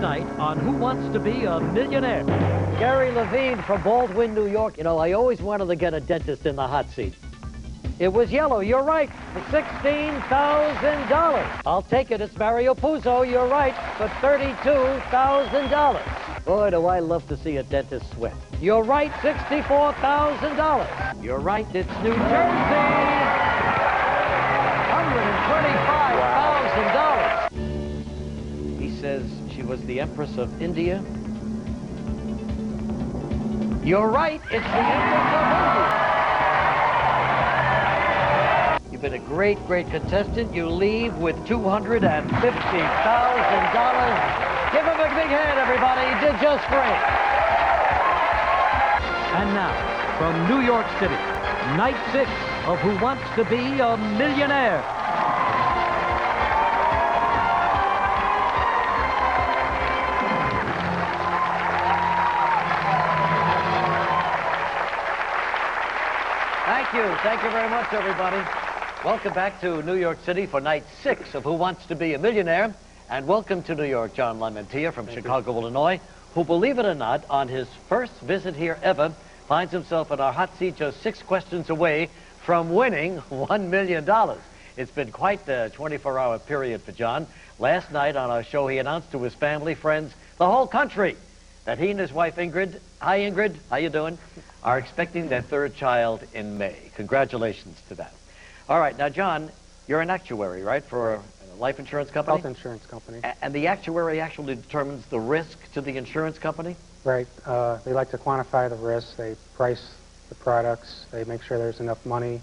night on Who Wants to Be a Millionaire? Gary Levine from Baldwin, New York. You know, I always wanted to get a dentist in the hot seat. It was yellow. You're right. For $16,000. I'll take it. It's Mario Puzo. You're right. For $32,000. Boy, do I love to see a dentist sweat. You're right. $64,000. You're right. It's New Jersey. $125,000. He says she was the Empress of India. You're right. It's the Empress of India. You've been a great, great contestant. You leave with $250,000. Give him a big hand, everybody. He did just great. And now, from New York City, night 6 of Who Wants to Be a Millionaire? Thank you. Thank you very much, everybody. Welcome back to New York City for night 6 of Who Wants to Be a Millionaire. And welcome to New York, John Lamantia from Chicago, Illinois, who, believe it or not, on his first visit here ever, finds himself in our hot seat just 6 questions away from winning $1 million. It's been quite a 24-hour period for John. Last night on our show, he announced to his family, friends, the whole country, that he and his wife, Ingrid, hi, Ingrid, how you doing, are expecting their 3rd child in May. Congratulations to that. All right, now, John, you're an actuary, right, for a life insurance company? Health insurance company. And the actuary actually determines the risk to the insurance company? Right. They like to quantify the risk. They price the products. They make sure there's enough money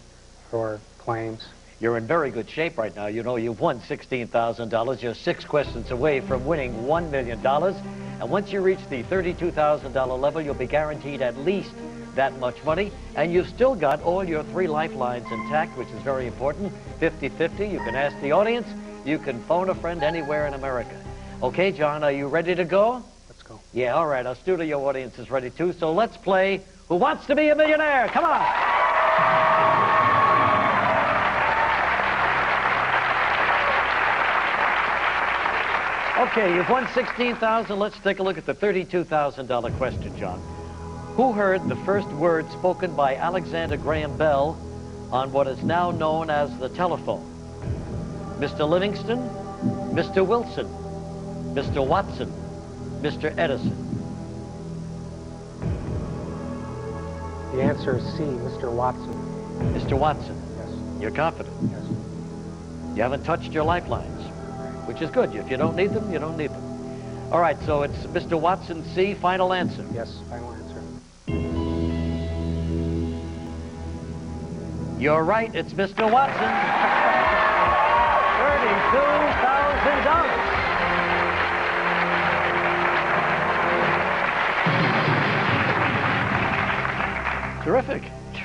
for claims. You're in very good shape right now. You know, you've won $16,000. You're 6 questions away from winning $1 million. And once you reach the $32,000 level, you'll be guaranteed at least that much money. And you've still got all your 3 lifelines intact, which is very important. 50-50. You can ask the audience. You can phone a friend anywhere in America. Okay, John, are you ready to go? Let's go. Yeah, all right. Our studio audience is ready, too. So let's play Who Wants to Be a Millionaire? Come on. Okay, you've won $16,000. Let's take a look at the $32,000 question, John. Who heard the first word spoken by Alexander Graham Bell on what is now known as the telephone? Mr. Livingston, Mr. Wilson, Mr. Watson, Mr. Edison? The answer is C, Mr. Watson. Mr. Watson? Yes. You're confident? Yes. You haven't touched your lifelines, which is good. If you don't need them, you don't need them. All right, so it's Mr. Watson, C, final answer? Yes, final answer. You're right, it's Mr. Watson. $32,000. Terrific.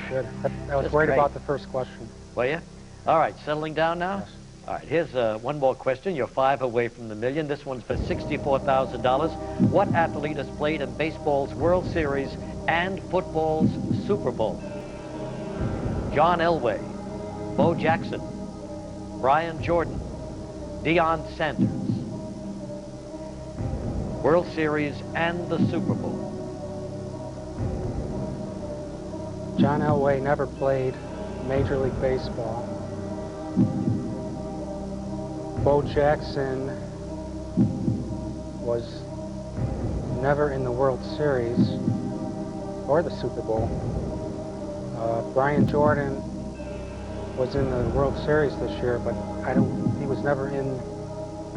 Good. I was That's worried great. about the first question. Were you? All right, settling down now? Yes. All right, here's one more question. You're 5 away from the million. This one's for $64,000. What athlete has played in baseball's World Series and football's Super Bowl? John Elway, Bo Jackson, Brian Jordan, Deion Sanders. World Series and the Super Bowl. John Elway never played Major League Baseball. Bo Jackson was never in the World Series or the Super Bowl. Brian Jordan was in the World Series this year, but he was never in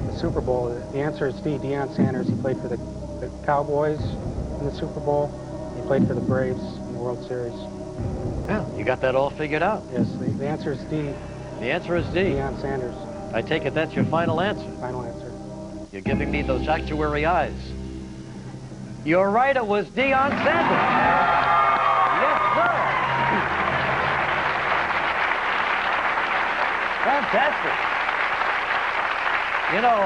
the Super Bowl. The answer is D, Deion Sanders. He played for the Cowboys in the Super Bowl. He played for the Braves in the World Series. Yeah, you got that all figured out. Yes, the answer is D. The answer is D. Deion Sanders. I take it that's your final answer. Final answer. You're giving me those actuary eyes. You're right, it was Deion Sanders. Yes, sir. Fantastic. You know,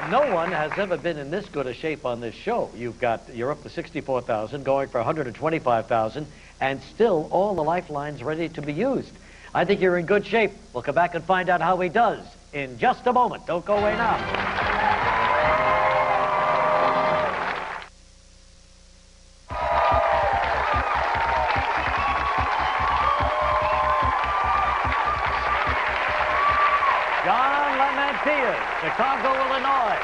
no one has ever been in this good a shape on this show. You're up to $64,000, going for $125,000, and still all the lifelines ready to be used. I think you're in good shape. We'll come back and find out how he does in just a moment. Don't go away now. Mantilla, Chicago, Illinois.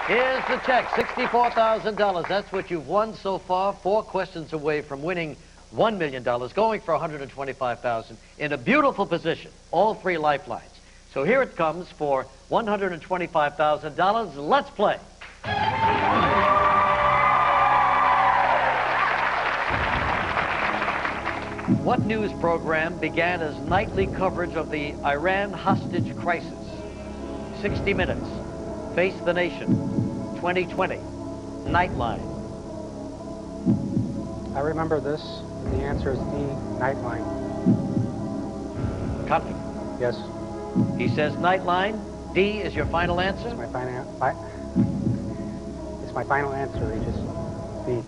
Here's the check, $64,000. That's what you've won so far. 4 questions away from winning $1 million, going for $125,000 in a beautiful position. All 3 lifelines. So here it comes for $125,000. Let's play. What news program began as nightly coverage of the Iran hostage crisis? 60 Minutes, Face the Nation, 2020, Nightline. I remember this. The answer is D, Nightline. Confident? Yes. He says Nightline. D is your final answer? It's my final answer, Regis. D.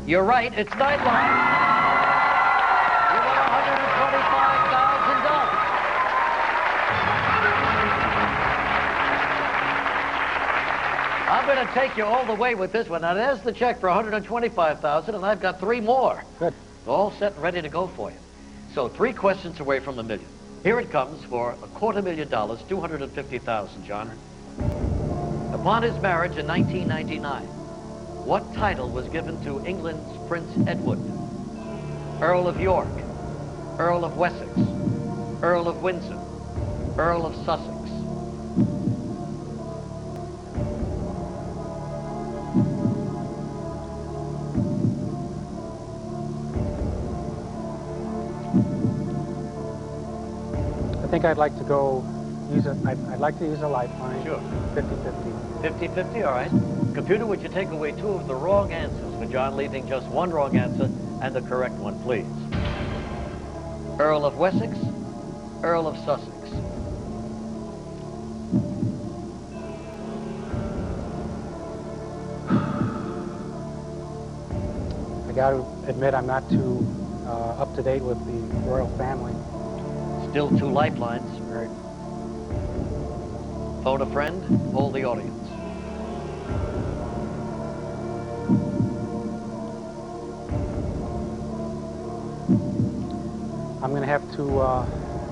You're right, it's Nightline. You won $125,000. I'm going to take you all the way with this one. Now, there's the check for $125,000, and I've got 3 more. Good. All set and ready to go for you. So 3 questions away from $1 million. Here it comes for $250,000, $250,000, John. Upon his marriage in 1999, what title was given to England's Prince Edward? Earl of York, Earl of Wessex, Earl of Windsor, Earl of Sussex. I think I'd like to go use a, I'd like to use a lifeline. Sure. 50-50. 50-50, all right. Computer, would you take away 2 of the wrong answers for John, leaving just 1 wrong answer and the correct one, please? Earl of Wessex, Earl of Sussex. I got to admit I'm not too up to date with the royal family. Still 2 lifelines. Right. Phone a friend, poll the audience. I'm going to have to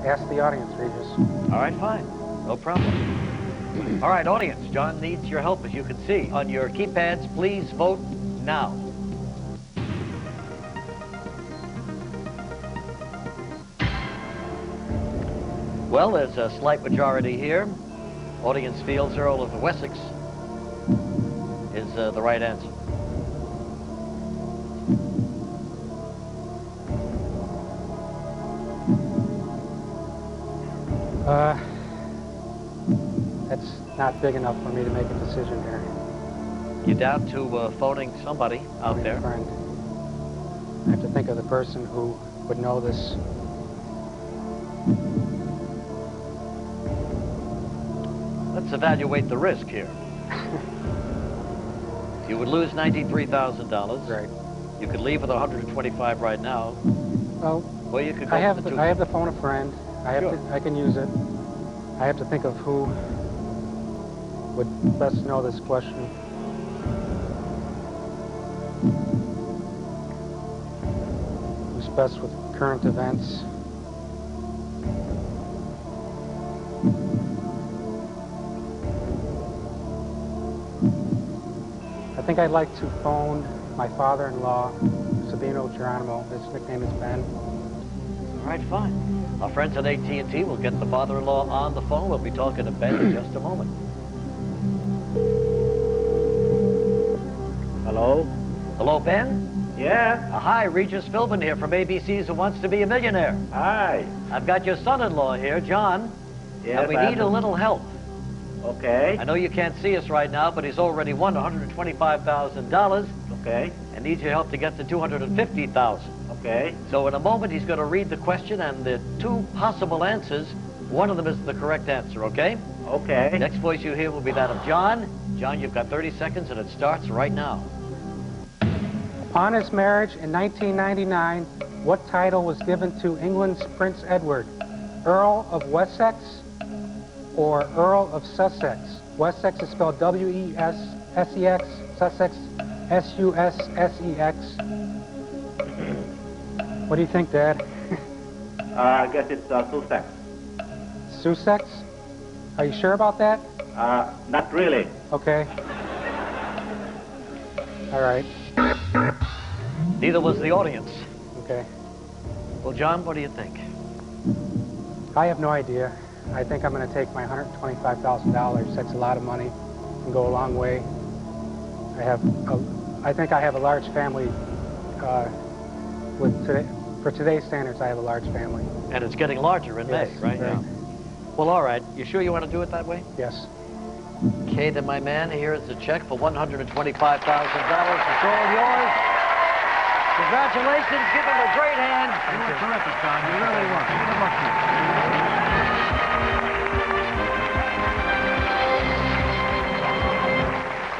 ask the audience, Regis. All right, fine. No problem. All right, audience, John needs your help, as you can see. On your keypads, please vote now. Well, there's a slight majority here. Audience feels Earl of Wessex is the right answer. That's not big enough for me to make a decision here. You're down to phoning somebody out there. Friend. I have to think of the person who would know this. Let's evaluate the risk here. You would lose $93,000. Right. You could leave with 125 right now. Well, Or you could go I have for the the, 2. I have the phone a friend. I have Sure. to, I can use it. I have to think of who would best know this question. Who's best with current events? I think I'd like to phone my father-in-law, Sabino Geronimo. His nickname is Ben. All right, fine. Our friends at AT&T will get the father-in-law on the phone. We'll be talking to Ben in just a moment. Hello? Hello, Ben? Yeah? Hi, Regis Philbin here from ABC's Who Wants to Be a Millionaire. Hi. I've got your son-in-law here, John, Yes, and we need a little help. Okay. I know you can't see us right now, but he's already won $125,000 Okay. and needs your help to get to $250,000. Okay. So in a moment, he's going to read the question, and the 2 possible answers, one of them is the correct answer, okay? Okay. Next voice you hear will be that of John. John, you've got 30 seconds, and it starts right now. Upon his marriage in 1999, what title was given to England's Prince Edward? Earl of Wessex or Earl of Sussex? Wessex is spelled W-E-S-S-E-X, Sussex S-U-S-S-E-X. What do you think, Dad? I guess it's Sussex. Sussex? Are you sure about that? Not really. Okay. All right. Neither was the audience. Okay. Well, John, what do you think? I have no idea. I think I'm going to take my $125,000. That's a lot of money. Can go a long way. I think I have a large family. For today's standards, I have a large family. And it's getting larger in Yes, May, right? very. Well, all right. You sure you want to do it that way? Yes. Okay, then, my man, here is the check for $125,000. It's all yours. Congratulations. Give him a great hand. You were terrific, John. You really were. Good luck to you.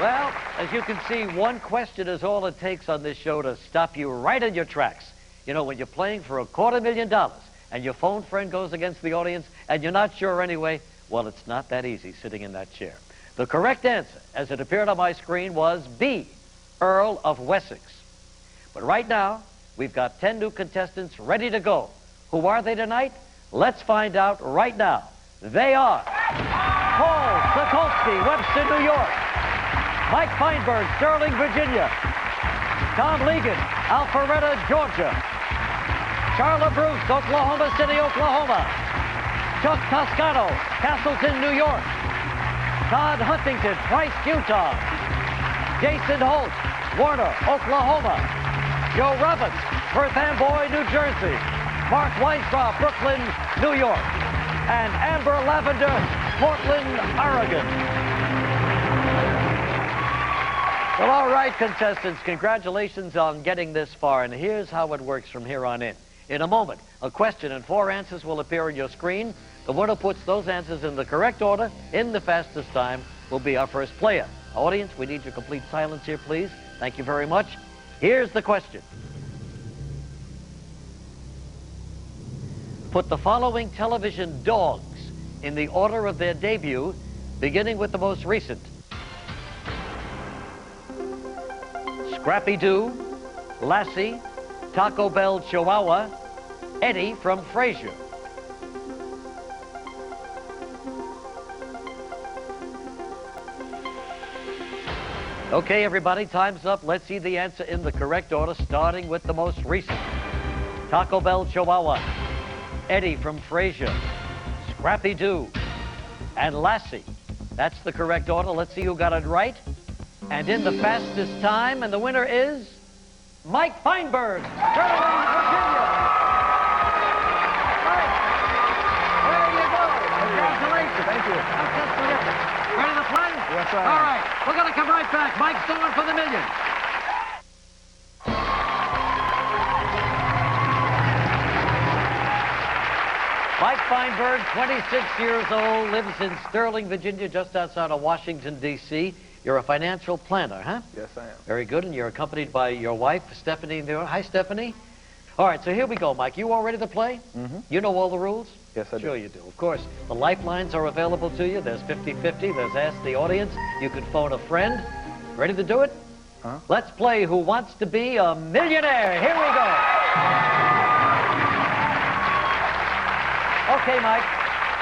Well, as you can see, one question is all it takes on this show to stop you right in your tracks. You know, when you're playing for $250,000 and your phone friend goes against the audience and you're not sure anyway, well, it's not that easy sitting in that chair. The correct answer, as it appeared on my screen, was B, Earl of Wessex. But right now, we've got 10 new contestants ready to go. Who are they tonight? Let's find out right now. They are Paul Sokolsky, Webster, New York. Mike Feinberg, Sterling, Virginia. Tom Ligon, Alpharetta, Georgia. Charla Bruce, Oklahoma City, Oklahoma. Chuck Toscano, Castleton, New York. Todd Huntington, Price, Utah. Jason Holt, Warner, Oklahoma. Joe Roberts, Perth Amboy, New Jersey. Mark Weintraub, Brooklyn, New York. And Amber Lavender, Portland, Oregon. Well, all right, contestants, congratulations on getting this far, and here's how it works from here on in. In a moment, a question and 4 answers will appear on your screen. The one who puts those answers in the correct order, in the fastest time, will be our first player. Audience, we need your complete silence here, please. Thank you very much. Here's the question. Put the following television dogs in the order of their debut, beginning with the most recent. Scrappy-Doo, Lassie, Taco Bell Chihuahua, Eddie from Frasier. Okay, everybody, time's up. Let's see the answer in the correct order, starting with the most recent. Taco Bell Chihuahua, Eddie from Frasier, Scrappy-Doo, and Lassie. That's the correct order. Let's see who got it right. And in the fastest time, and the winner is Mike Feinberg, Sterling, Virginia. Mike, there you go. Congratulations. Thank you. That's terrific. Ready to play? Yes, I am. All right, we're going to come right back. Mike's going for the million. Mike Feinberg, 26 years old, lives in Sterling, Virginia, just outside of Washington, D.C. You're a financial planner, huh? Yes, I am. Very good, and you're accompanied by your wife, Stephanie. Hi, Stephanie. All right, so here we go, Mike. You all ready to play? Mm-hmm. You know all the rules? Yes, I do. Sure you do. Of course, the lifelines are available to you. There's 50-50. There's Ask the Audience. You can phone a friend. Ready to do it? Huh? Let's play Who Wants to Be a Millionaire. Here we go. Okay, Mike.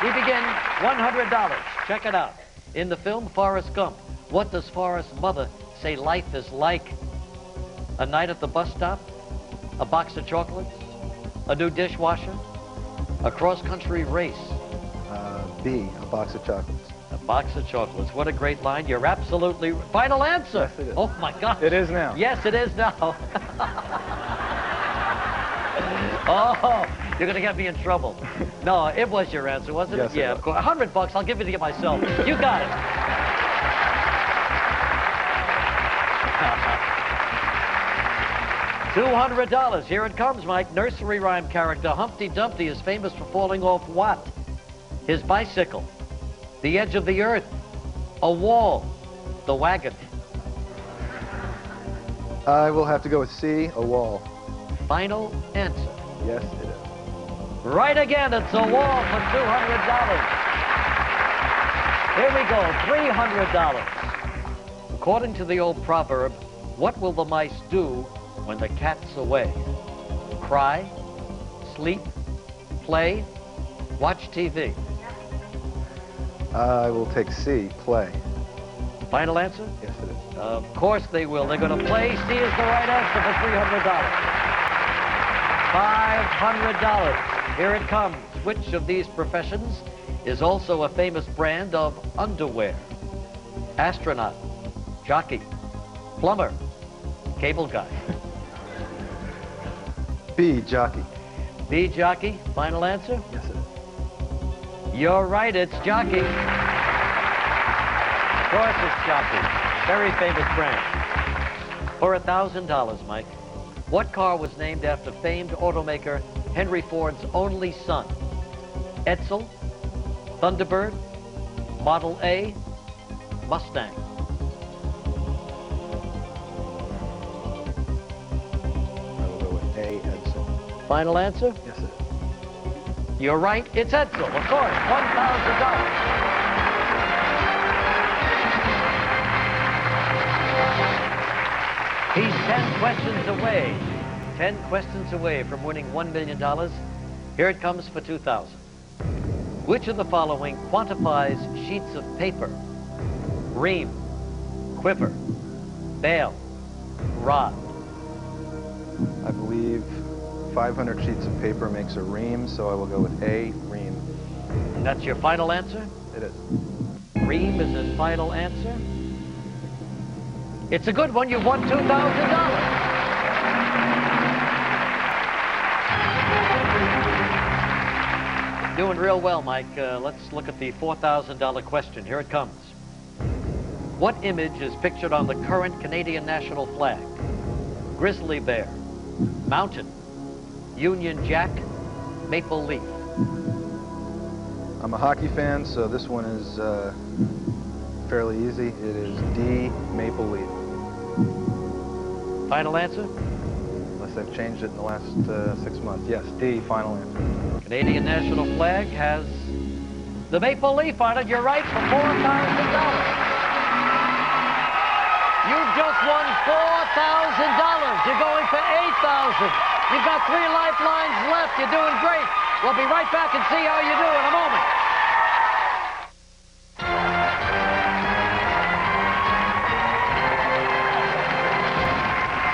We begin $100. Check it out. In the film Forrest Gump, what does Forrest's mother say life is like? A night at the bus stop? A box of chocolates? A new dishwasher? A cross-country race? B, a box of chocolates. A box of chocolates. What a great line. You're absolutely... Final answer. Yes, it is. Oh, my God. It is now. Yes, it is now. Oh, you're going to get me in trouble. No, it was your answer, wasn't Yes, it? Yeah, was. of course. $100, I'll give it to you myself. You got it. $200. Here it comes, Mike. Nursery rhyme character Humpty Dumpty is famous for falling off what? His bicycle. The edge of the earth. A wall. The wagon. I will have to go with C, a wall. Final answer. Yes, it is. Right again, it's a wall for $200. Here we go, $300. According to the old proverb, what will the mice do when the cat's away? Cry, sleep, play, watch TV. I will take C, play. Final answer? Yes, it is. Of course they will. They're going to play. C is the right answer for $300. $500. Here it comes. Which of these professions is also a famous brand of underwear? Astronaut, jockey, plumber, cable guy. B, jockey. B, jockey. Final answer? Yes, it is. You're right, it's jockey. Of course it's jockey. Very famous brand. For $1,000, Mike, what car was named after famed automaker Henry Ford's only son? Edsel, Thunderbird, Model A, Mustang. I will go with A, Edson. Final answer? Yes, it is. You're right, it's Edsel, of course, $1,000. He's 10 questions away. 10 questions away from winning $1 million. Here it comes for $2,000. Which of the following quantifies sheets of paper? Ream, quiver, bale, rod. I believe 500 sheets of paper makes a ream, so I will go with A, ream. And that's your final answer? It is. Ream is his final answer. It's a good one. You've won $2,000. Doing real well, Mike. Let's look at the $4,000 question. Here it comes. What image is pictured on the current Canadian national flag? Grizzly bear, mountain, Union Jack, maple leaf. I'm a hockey fan, so this one is fairly easy. It is D, maple leaf. Final answer? Unless they've changed it in the last 6 months. Yes, D, final answer. Canadian national flag has the maple leaf on it. You're right, for $4,000. You've just won $4,000. You're going for $8,000. You've got 3 lifelines left. You're doing great. We'll be right back and see how you do in a moment.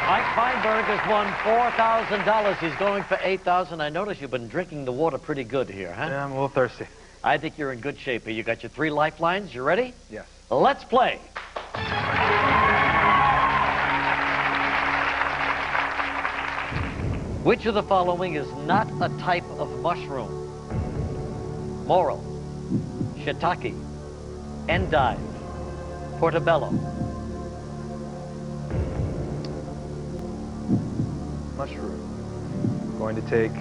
Mike Feinberg has won $4,000. He's going for $8,000. I notice you've been drinking the water pretty good here, huh? Yeah, I'm a little thirsty. I think you're in good shape here. You got your 3 lifelines. You ready? Yes. Let's play. Which of the following is not a type of mushroom? Morel, shiitake, endive, portobello. Mushroom. Going to take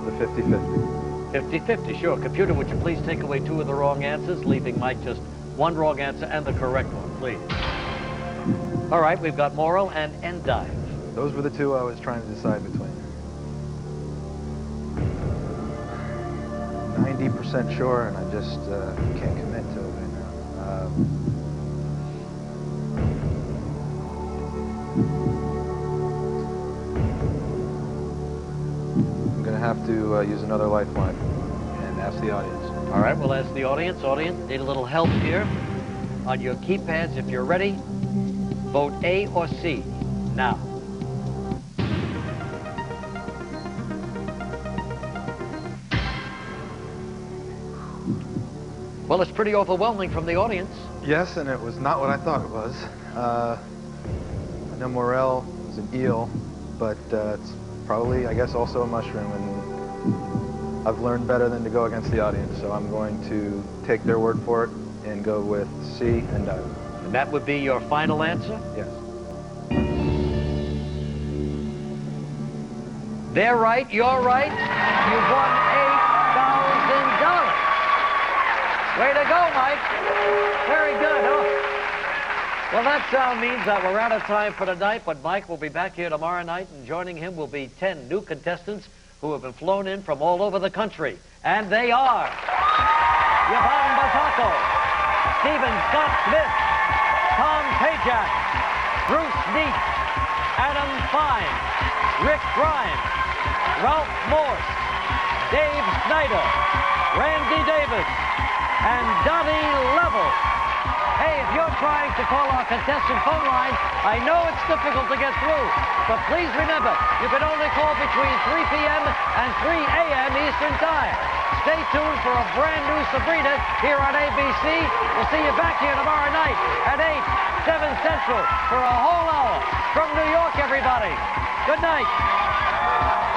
the 50-50. 50-50, sure. Computer, would you please take away 2 of the wrong answers, leaving Mike just 1 wrong answer and the correct one, please. All right, we've got morel and endive. Those were the 2 I was trying to decide between. 90% sure, and I just can't commit to it right now. I'm going to have to use another lifeline and ask the audience. All right, we'll ask the audience. Audience, need a little help here. On your keypads, if you're ready, vote A or C now. Well, it's pretty overwhelming from the audience. Yes, and it was not what I thought it was. I know morel is an eel, but it's probably, I guess, also a mushroom, and I've learned better than to go against the audience, so I'm going to take their word for it and go with C, endive. And that would be your final answer? Yes. They're right, you're right. You've won $8,000. Way to go, Mike. Very good, huh? Well, that sound means that we're out of time for tonight, but Mike will be back here tomorrow night, and joining him will be 10 new contestants who have been flown in from all over the country. And they are Yvonne Basako, Stephen Scott Smith, Tom Pajak, Bruce Neat, Adam Fine, Rick Grimes, Ralph Morse, Dave Snyder, Randy Davis, trying to call our contestant phone line. I know it's difficult to get through, but please remember, you can only call between 3 p.m. and 3 a.m. Eastern Time. Stay tuned for a brand new Sabrina here on ABC. We'll see you back here tomorrow night at 8, 7 Central for a whole hour. From New York, everybody. Good night.